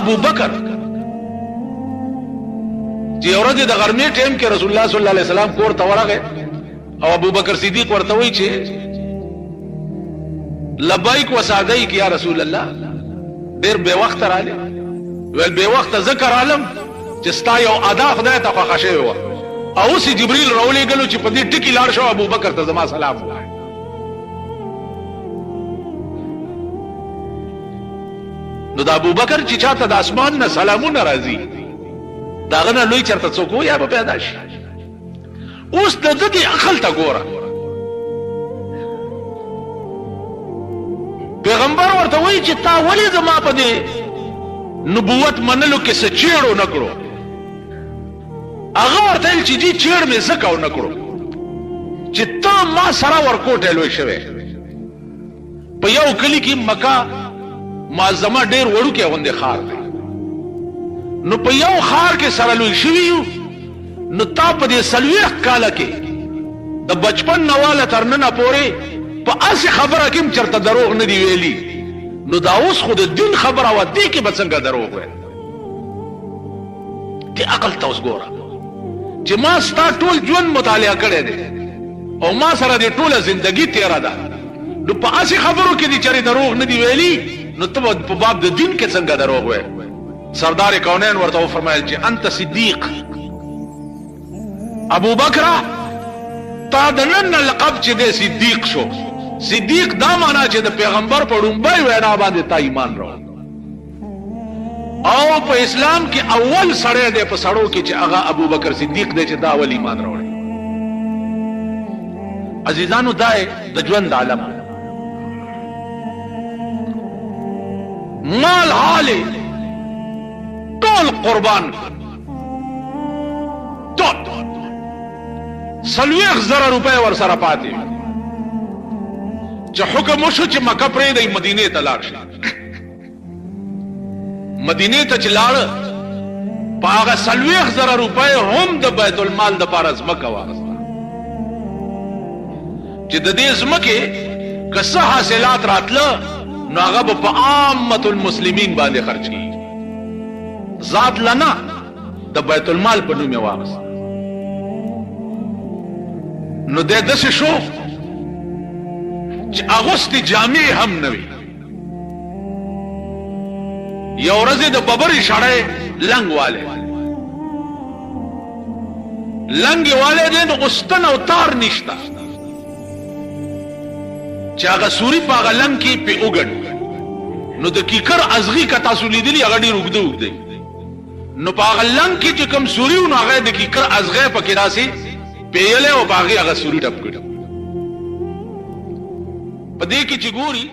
ابو بکر چې ورځ د غرمې ټیم کې رسول الله صلی الله علیه وسلم کور ته ورغی او ابو بکر صدیق ورته وایي چې لبیک وسعدیک یا رسول الله ډیر به وخت رااله ول به وخت ذکر عالم چې ستا یو ادا خدای ته خوښ شوی و او سي جبريل راولې غلو چې په دې ټکی لاړ شو ابو بکر ته زما سلام وایي. نو دا ابو بکر چې چاته د اسمان نه سلامونه راځي داغه نه لوی چرته څوک یا به پیدا شي. اوس د دې عقل ته ګوره پیغمبر ورته وایي چې تا ولې زما په دې نبوت منلو کې څه چیړو نه کړو. هغه ورته ویل چې دې چیړ مې ځکه ونه کړو چې ته ما سره ورکوټه لوی شوی په یو کلی کې مکه معظمه ډیر وړو کې غونډه خار دی نو په یو خار کې سره لوی شوی نو تا په دې سلويخ کاله کې د بچپن نواله ترننه پورې په اسی خبره کې چرته دروغ نه دی ویلي نو دا اوس خود دین خبره و دې کې به څنګه دروغ وي. دې عقل ته اوس ګوره چې ما ستا ټول ژوند مطالعه کړی دی او ما سره دې ټوله زندگی تیره ده نو په اسی خبرو کې دې چرې دروغ نه دی ویلي نو ته په باب د دین کې څنګه دروغ وي. سردار کونین ورته فرمایل چې انت صدیق ابو بکر تا د نن لقب چې د صدیق شو. صدیق دا معنا چې د پیغمبر په ډومبای وینا باندې تا ایمان راوړ او په اسلام کې اول سړی دی په سړو کې چې هغه ابو بکر صدیق دی چې دا اول ایمان راوړ. عزیزانو دای د ژوند عالم مال حاله ټول قربان ټول 30,000 روپے ور سره پاتې چې حکم وشو چې مکه پرې د مدینه ته لاړ شي. مدینه ته چې لاړ پاغه 30,000 روپے هم د بیت المال د پارس مکه واغسته چې د دې زمکه کسه حاصلات راتله نو هغه په عامه المسلمین باندې خرج کی ذات لنا د بیت المال په نوم واغسته. نو د دې شو چې اغوستي جامع هم نوي یو ورځ د ببري شړې لنګ والے دې نو اوستن او تار نشتا چې هغه سوري په غلنګ کې په وګړ نو د کیکر ازغي کا تاسو لیدلی هغه ډیر وګدو نو په غلنګ کې چې کوم سوري نو هغه د کیکر ازغه په کې راسي پیله او باغی هغه سوري ټپ کړ په دې کې چې ګوري